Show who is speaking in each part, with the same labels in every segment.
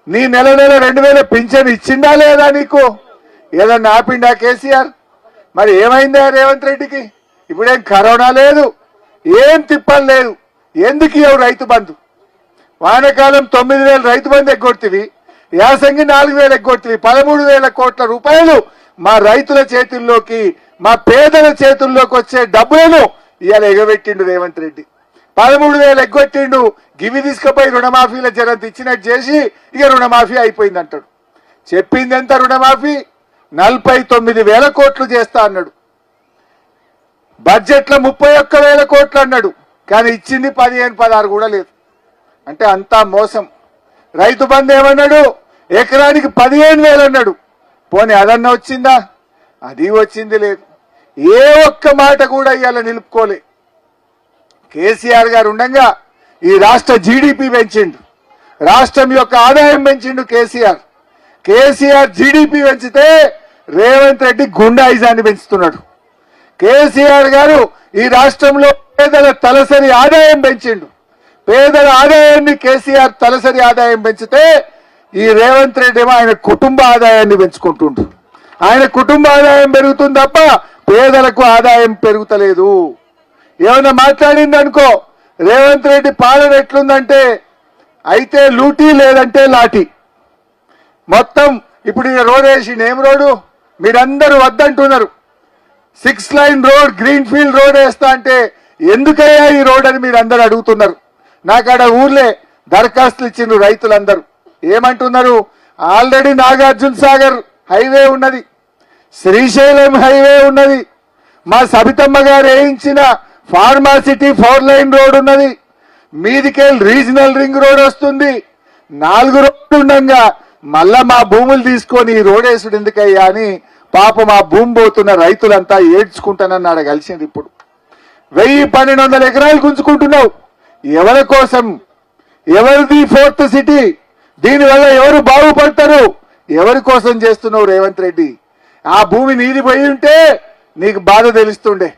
Speaker 1: నీ నెల నెల 2000 పింఛన్ ఇచ్చిందా లేదా? నీకు ఏదన్నా ఆపిండా కేసీఆర్? మరి ఏమైందా రేవంత్ రెడ్డికి? ఇప్పుడేం కరోనా లేదు, ఏం తిప్పలు లేదు. ఎందుకు ఇవ్వవు రైతు బంధు? వానకాలం 9000 రైతు బంధు ఎగ్గొట్టివి, యాసంగి 4000 ఎగ్గొట్టివి. 13,000 కోట్ల రూపాయలు మా రైతుల చేతుల్లోకి, మా పేదల చేతుల్లోకి వచ్చే డబ్బులను ఇవాళ ఎగబెట్టిండు రేవంత్ రెడ్డి. 13,000 ఎగ్గొట్టిండు. గివి తీసుకుపోయి రుణమాఫీల జరంత ఇచ్చినట్టు చేసి ఇక రుణమాఫీ అయిపోయింది అంటాడు. చెప్పింది ఎంత రుణమాఫీ? 49,000 కోట్లు చేస్తా అన్నాడు. బడ్జెట్లో 31,000 కోట్లు అన్నాడు, కానీ ఇచ్చింది 15-16 కూడా లేదు. అంటే అంతా మోసం. రైతు బంధు ఏమన్నాడు? ఎకరానికి 15,000 అన్నాడు. పోనీ అదన్నా వచ్చిందా? అది వచ్చింది లేదు. ఏ ఒక్క మాట కూడా ఇవాళ నిలుపుకోలే. కేసీఆర్ గారు ఉండగా ఈ రాష్ట్ర జీడిపి పెంచిండు, రాష్ట్రం యొక్క ఆదాయం పెంచిండు కేసీఆర్ జీడిపి పెంచితే రేవంత్ రెడ్డి గుండాయిజాన్ని పెంచుతున్నాడు. కేసీఆర్ గారు ఈ రాష్ట్రంలో పేదల తలసరి ఆదాయం పెంచిండు. పేదల ఆదాయాన్ని కేసీఆర్ తలసరి ఆదాయం పెంచితే ఈ రేవంత్ రెడ్డి ఏమో ఆయన కుటుంబ ఆదాయాన్ని పెంచుకుంటుండు. ఆయన కుటుంబ ఆదాయం పెరుగుతుంది తప్ప పేదలకు ఆదాయం పెరుగుతలేదు. ఏమైనా మాట్లాడిందనుకో, రేవంత్ రెడ్డి పాలన ఎట్లుందంటే అయితే లూటీ లేదంటే లాఠీ. మొత్తం ఇప్పుడు ఈ రోడ్ వేసిండు. ఏం రోడ్డు? మీరందరూ వద్దంటున్నారు. 6 line road, green field road వేస్తా అంటే ఎందుకయ్యా ఈ రోడ్ అని మీరు అందరు అడుగుతున్నారు. నాకాడ ఊర్లే దరఖాస్తులు ఇచ్చిండ్రు రైతులందరూ. ఏమంటున్నారు? ఆల్రెడీ నాగార్జున సాగర్ హైవే ఉన్నది, శ్రీశైలం హైవే ఉన్నది, మా సబితమ్మ గారు వేయించిన ఫార్మాసిటీ 4 లైన్ రోడ్ ఉన్నది, మీదికెళ్ళి రీజనల్ రింగ్ రోడ్ వస్తుంది. 4 రోడ్లు ఉండగా మళ్ళా మా భూములు తీసుకొని ఈ రోడ్ వేసుడు ఎందుకయ్యా అని పాప మా భూమి పోతున్న రైతులంతా ఏడ్చుకుంటానన్నాడు. కలిసింది ఇప్పుడు 1000-1200 ఎకరాలు గుంజుకుంటున్నావు. ఎవరి కోసం? ఎవరిది 4th సిటీ? దీనివల్ల ఎవరు బాగుపడతారు? ఎవరి కోసం చేస్తున్నావు రేవంత్ రెడ్డి? ఆ భూమి నీది పోయి ఉంటే నీకు బాధ తెలుస్తుండే.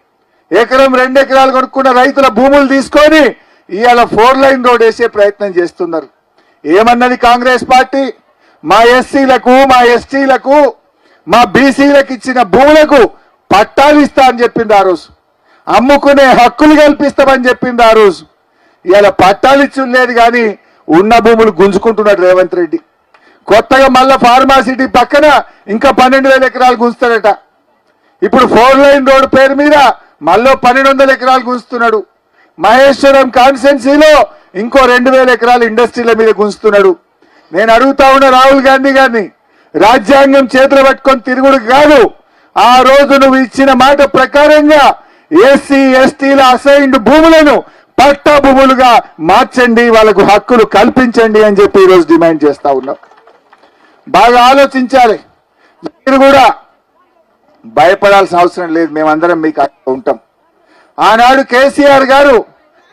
Speaker 1: ఎకరం 2 ఎకరాలు కొనుక్కున్న రైతుల భూములు తీసుకొని ఇవాళ 4 లైన్ రోడ్ వేసే ప్రయత్నం చేస్తున్నారు. ఏమన్నది కాంగ్రెస్ పార్టీ? మా ఎస్సీలకు, మా ఎస్టీలకు, మా బీసీలకు ఇచ్చిన భూములకు పట్టాలు ఇస్తా అని చెప్పింది ఆ రోజు. అమ్ముకునే హక్కులు కల్పిస్తామని చెప్పింది ఆ రోజు. ఇవాళ పట్టాలు ఇచ్చి లేదు, కానీ ఉన్న భూములు గుంజుకుంటున్నాడు రేవంత్ రెడ్డి. కొత్తగా మళ్ళా ఫార్మాసిటీ పక్కన ఇంకా 12,000 ఎకరాలు గుంజుతాడట. ఇప్పుడు 4 లైన్ రోడ్ పేరు మీద మళ్ళీ 1,200 ఎకరాలు గుంజుతున్నాడు. మహేశ్వరం కాన్స్టిట్యున్సీలో ఇంకో 2,000 ఎకరాలు ఇండస్ట్రీల మీద గుంజుతున్నాడు. నేను అడుగుతా ఉన్న రాహుల్ గాంధీ గారిని, రాజ్యాంగం చేతులు పట్టుకొని తిరుగుడు కాదు. ఆ రోజు నువ్వు ఇచ్చిన మాట ప్రకారంగా ఎస్సీ ఎస్టీల అసైన్డ్ భూములను పట్టా భూములుగా మార్చండి, వాళ్ళకు హక్కులు కల్పించండి అని చెప్పి ఈరోజు డిమాండ్ చేస్తా ఉన్నాం. బాగా ఆలోచించాలి. మీరు కూడా భయపడాల్సిన అవసరం లేదు, మేమందరం మీకు ఉంటాం. ఆనాడు కేసీఆర్ గారు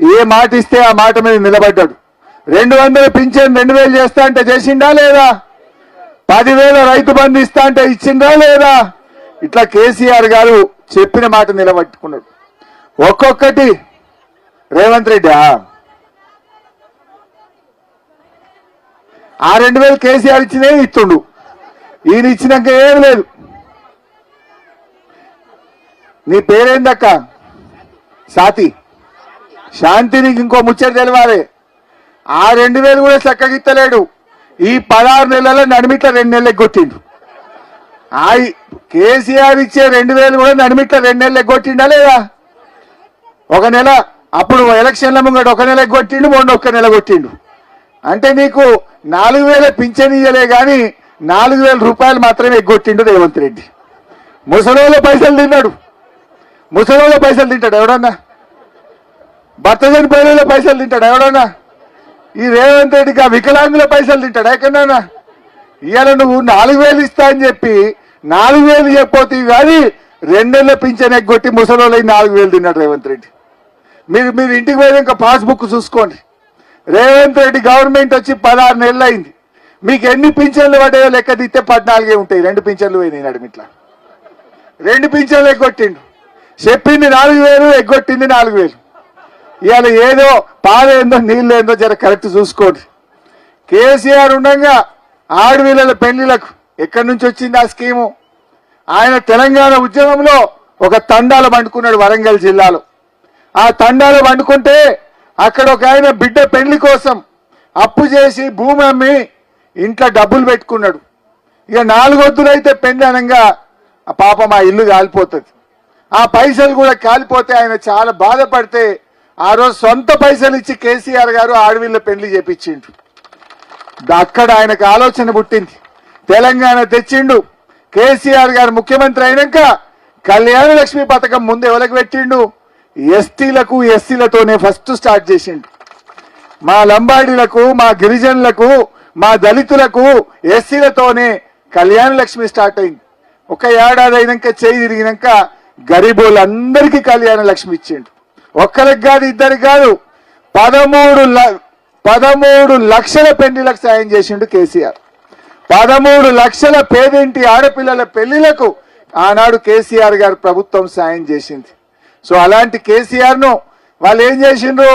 Speaker 1: ఏ మాట ఇస్తే ఆ మాట మీద నిలబడ్డాడు. 200 పింఛన్ 2000 చేస్తా అంటే చేసిండా లేదా? 10,000 రైతు బంధు ఇస్తా అంటే ఇచ్చిందా లేదా? ఇట్లా కేసీఆర్ గారు చెప్పిన మాట నిలబట్టుకున్నాడు. ఒక్కొక్కటి రేవంత్ రెడ్డి ఆ 2000 కేసీఆర్ ఇచ్చినే ఇస్తుండు, ఈయన ఇచ్చినాక ఏం లేదు. నీ పేరేందక్క? సాతి శాంతి. నీకు ఇంకో ముచ్చట తెలవాలి. ఆ 2000 కూడా చక్కగా ఇస్తలేడు. ఈ 16 నెలల నడిమిట్ల 2 నెలలు ఎగ్గొట్టిండు. ఆ కేసీఆర్ ఇచ్చే 2000 కూడా నడిమిట్ల 2 నెలలు ఎగ్గొట్టిండా లేదా? ఒక నెల అప్పుడు ఎలక్షన్ల ముంగట 1 నెల ఎగ్గొట్టిండు, మొన్న 1 నెల కొట్టిండు. అంటే నీకు 4,000 పింఛన్ ఇయ్యలే గాని 4,000 రూపాయలు మాత్రమే ఎగ్గొట్టిండు రేవంత్ రెడ్డి. ముసలోళ్ళ పైసలు తిన్నాడు. ముసలోళ్ళ పైసలు తింటాడు ఎవడన్నా? భర్త చనిపోయిన పైసలు తింటాడు ఎవడన్నా? ఈ రేవంత్ రెడ్డికి ఆ వికలాంగుల పైసలు తింటాడు ఎక్కడన్నా? ఇవాళ నువ్వు 4,000 ఇస్తా అని చెప్పి 4,000 చెప్పిపోతే కానీ 2 నెలల పింఛన్ ఎగ్గొట్టి ముసలోళ్ళకి 4,000 తిన్నాడు రేవంత్ రెడ్డి. మీరు ఇంటికి పోయినాక పాస్బుక్ చూసుకోండి. రేవంత్ రెడ్డి గవర్నమెంట్ వచ్చి 16 నెలలు అయింది. మీకు ఎన్ని పింఛన్లు పడ్డాయో లెక్క తీస్తే 14 ఉంటాయి. 2 పింఛన్లు పోయినాయి నడిమిట్లా. 2 పింఛన్లు ఎగ్గొట్టిండు. చెప్పింది 4,000, ఎగ్గొట్టింది 4,000. ఇవాళ ఏదో పాలేందో నీళ్ళేందో జర కరెక్ట్ చూసుకోండి. కేసీఆర్ ఉండగా ఆడపిల్లల పెళ్లిలకు ఎక్కడి నుంచి వచ్చింది ఆ స్కీము? ఆయన తెలంగాణ ఉద్యమంలో ఒక తండాలు పండుకున్నాడు వరంగల్ జిల్లాలో. ఆ తండాలు పండుకుంటే అక్కడ ఒక ఆయన బిడ్డ పెళ్లి కోసం అప్పు చేసి భూమి అమ్మి ఇంట్లో డబ్బులు పెట్టుకున్నాడు. ఇక 4 వద్దులైతే పెళ్లి అనగా ఆ పాపం ఆ ఇల్లు కాలిపోతుంది. ఆ పైసలు కూడా కాలిపోతే ఆయన చాలా బాధపడితే ఆ రోజు సొంత పైసలు ఇచ్చి కేసీఆర్ గారు ఆడవిళ్ళ పెళ్లి చేపించిండు. అక్కడ ఆయనకు ఆలోచన పుట్టింది, తెలంగాణ తెచ్చిండు. కేసీఆర్ గారు ముఖ్యమంత్రి అయినాక కళ్యాణ లక్ష్మి పథకం ముందు ఎవరికి పెట్టిండు? ఎస్టీలకు ఎస్సీలతోనే ఫస్ట్ స్టార్ట్ చేసిండు. మా లంబాడీలకు, మా గిరిజనులకు, మా దళితులకు ఎస్సీలతోనే కళ్యాణ లక్ష్మి స్టార్ట్ అయింది. ఒక ఏడాది అయినాక చేయి తిరిగినాక గరీబులందరికీ కళ్యాణ లక్ష్మి ఇచ్చిండు. ఒక్కరికి కాదు, ఇద్దరికి కాదు, 13 లక్షల పెళ్లిలకు సాయం చేసిండు కేసీఆర్. 13 లక్షల పేదింటి ఆడపిల్లల పెళ్లిలకు ఆనాడు కేసీఆర్ గారు ప్రభుత్వం సాయం చేసింది. సో అలాంటి కేసీఆర్ ను వాళ్ళు ఏం చేసిండ్రు?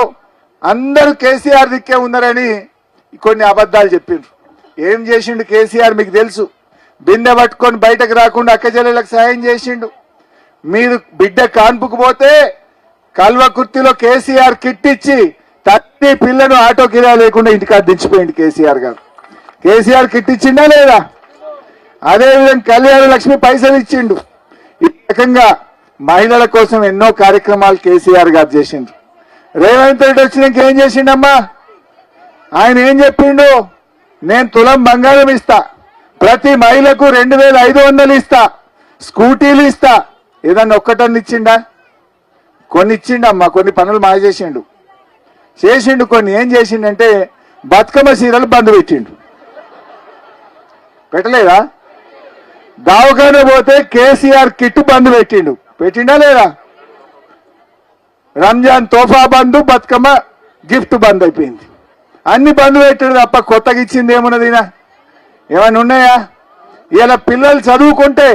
Speaker 1: అందరూ కేసీఆర్ దిక్కే ఉన్నారని కొన్ని అబద్ధాలు చెప్పిండ్రు. ఏం చేసిండు కేసీఆర్ మీకు తెలుసు. బిందె పట్టుకొని బయటకు రాకుండా అక్కచెల్లెలకు సాయం చేసిండు. మీరు బిడ్డ కాన్పుకు పోతే కల్వకుర్తిలో కేసీఆర్ కిట్ ఇచ్చి 30 పిల్లను ఆటో కిరాయి లేకుండా ఇంటికాడ దించిపోయింది కేసీఆర్ గారు. కేసీఆర్ కిట్ ఇచ్చిండా లేదా? అదేవిధంగా కళ్యాణ లక్ష్మి పైసలు ఇచ్చిండు. ఈ రకంగా మహిళల కోసం ఎన్నో కార్యక్రమాలు కేసీఆర్ గారు చేసిండ్రు. రేవంత్ రెడ్డి వచ్చినాక ఏం చేసిండమ్మా? ఆయన ఏం చెప్పిండు? నేను తులం బంగారం ఇస్తా, ప్రతి మహిళకు 2500 ఇస్తా, స్కూటీలు ఇస్తా. ఏదన్నా ఒక్కటన్నా ఇచ్చిండా? కొన్ని ఇచ్చిండమ్మా, కొన్ని పనులు మాయ చేసిండు. కొన్ని ఏం చేసిండంటే బతుకమ్మ సీరలు బంద్ పెట్టిండు. పెట్టలేదా? దావఖాన పోతే కేసీఆర్ కిట్ బంద్ పెట్టిండా లేదా? రంజాన్ తోఫా బంద్, బతుకమ్మ గిఫ్ట్ బంద్ అయిపోయింది. అన్ని బంద్ పెట్టాడు తప్ప కొత్తగా ఇచ్చింది ఏమున్నదినా? ఏమైనా ఉన్నాయా? ఇలా పిల్లలు చదువుకుంటే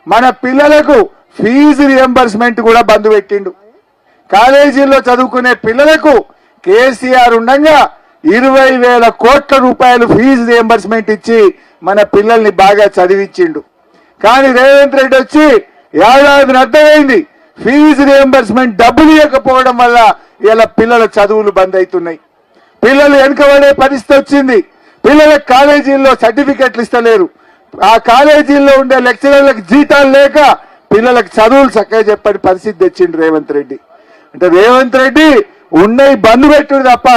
Speaker 1: మన పిల్లలకు ఫీజు రియంబర్స్మెంట్ కూడా బంద్ పెట్టిండు. కాలేజీల్లో చదువుకునే పిల్లలకు కేసీఆర్ ఉండగా 20,000 కోట్ల రూపాయలు ఫీజు రియంబర్స్మెంట్ ఇచ్చి మన పిల్లల్ని బాగా చదివించిండు. కానీ రేవంత్ రెడ్డి వచ్చి ఏడాది అర్థమైంది, ఫీజు రియంబర్స్మెంట్ డబ్బులు ఇవ్వకపోవడం వల్ల ఇలా పిల్లల చదువులు బంద్ అవుతున్నాయి. పిల్లలు వెనుకబడే పరిస్థితి వచ్చింది. పిల్లలకు కాలేజీల్లో సర్టిఫికెట్లు ఇస్తలేరు. ఆ కాలేజీల్లో ఉండే లెక్చరర్లకు జీతాలు లేక పిల్లలకు చదువులు చక్కగా చెప్పని పరిస్థితి తెచ్చిండు రేవంత్ రెడ్డి. అంటే రేవంత్ రెడ్డి ఉన్నవి బంద్ పెట్టుడు తప్ప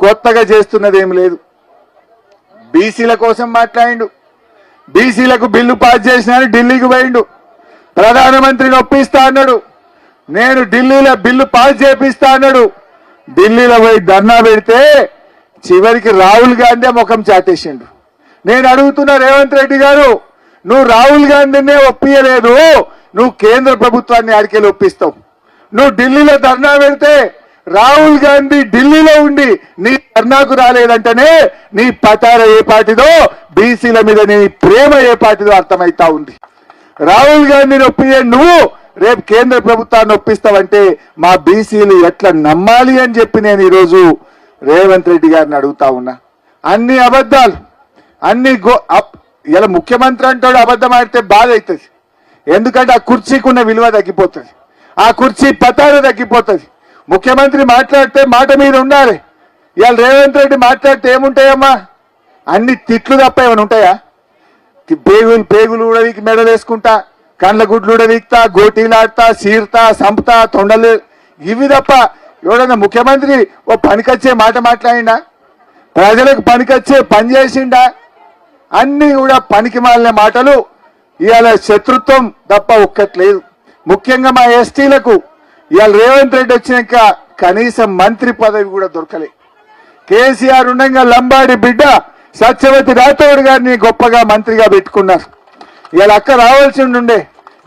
Speaker 1: కొత్తగా చేస్తున్నది ఏమి లేదు. బీసీల కోసం మాట్లాడిండు. బీసీలకు బిల్లు పాస్ చేసినా ఢిల్లీకి పోయిండు. ప్రధానమంత్రిని ఒప్పిస్తా అన్నాడు. నేను ఢిల్లీలో బిల్లు పాస్ చేపిస్తా అన్నాడు. ఢిల్లీలో పోయి ధర్నా పెడితే చివరికి రాహుల్ గాంధీ ముఖం చాటేసిండు. నేను అడుగుతున్నా రేవంత్ రెడ్డి గారు, నువ్వు రాహుల్ గాంధీనే ఒప్పియలేదు, నువ్వు కేంద్ర ప్రభుత్వాన్ని ఆడికెళ్ళి ఒప్పిస్తావు. నువ్వు ఢిల్లీలో ధర్నా పెడితే రాహుల్ గాంధీ ఢిల్లీలో ఉండి నీ ధర్నాకు రాలేదంటేనే నీ పతార ఏ పార్టీదో, బీసీల మీద నీ ప్రేమ ఏ పార్టీదో అర్థమైతా ఉంది. రాహుల్ గాంధీని ఒప్పియే నువ్వు రేపు కేంద్ర ప్రభుత్వాన్ని ఒప్పిస్తావంటే మా బీసీలు ఎట్లా నమ్మాలి అని చెప్పి నేను ఈరోజు రేవంత్ రెడ్డి గారిని అడుగుతా ఉన్నా. అన్ని అబద్ధాలు, అన్ని ఇలా ముఖ్యమంత్రి అంటాడు అబద్ధం ఆడితే బాధ అవుతుంది. ఎందుకంటే ఆ కుర్చీకి ఉన్న విలువ తగ్గిపోతుంది, ఆ కుర్చీ పతార తగ్గిపోతుంది. ముఖ్యమంత్రి మాట్లాడితే మాట మీద ఉండాలి. ఇవాళ రేవంత్ రెడ్డి మాట్లాడితే ఏముంటాయమ్మా? అన్ని తిట్లు తప్ప ఏమైనా ఉంటాయా? పేగులు ఉడవికి మెడలు వేసుకుంటా, కండ్ల గుడ్లు ఉడవిక్తా, గోటీలాడతా, సీర్తా, సంపుతా, తొండలు, ఇవి తప్ప ఎవడన్నా ముఖ్యమంత్రి ఓ పనికొచ్చే మాట మాట్లాడిండా? ప్రజలకు పనికొచ్చే పని చేసిండా? అన్ని కూడా పనికి మాలిన మాటలు. ఇవాళ శత్రుత్వం తప్ప ఒక్కట్లేదు. ముఖ్యంగా మా ఎస్టీలకు ఇవాళ రేవంత్ రెడ్డి వచ్చినాక కనీసం మంత్రి పదవి కూడా దొరకలే. కేసీఆర్ ఉండగా లంబాడి బిడ్డ సత్యవతి రాథోడ్ గారిని గొప్పగా మంత్రిగా పెట్టుకున్నారు. ఇవాళ అక్క రావాల్సి ఉండే,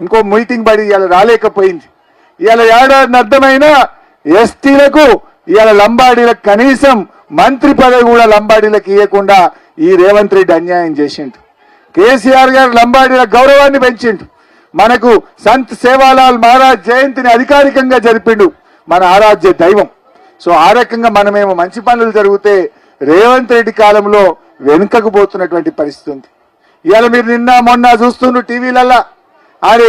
Speaker 1: ఇంకో మీటింగ్ పడి ఇవాళ రాలేకపోయింది. ఇవాళ ఏడాది అర్థమైన ఎస్టీలకు ఇవాళ లంబాడీలకు కనీసం మంత్రి పదవి కూడా లంబాడీలకు ఇవ్వకుండా ఈ రేవంత్ రెడ్డి అన్యాయం చేసిండు. కేసీఆర్ గారు లంబాడీల గౌరవాన్ని పెంచిండు. మనకు సంత్ సేవాలాల్ మహారాజ్ జయంతిని అధికారికంగా జరిపిండు మన ఆరాధ్య దైవం. సో ఆ రకంగా మనమేమో మంచి పనులు జరిగితే రేవంత్ రెడ్డి కాలంలో వెనుకకు పోతున్నటువంటి పరిస్థితి ఉంది. ఇవాళ మీరు నిన్న మొన్న చూస్తున్న టీవీలల్లా ఆయన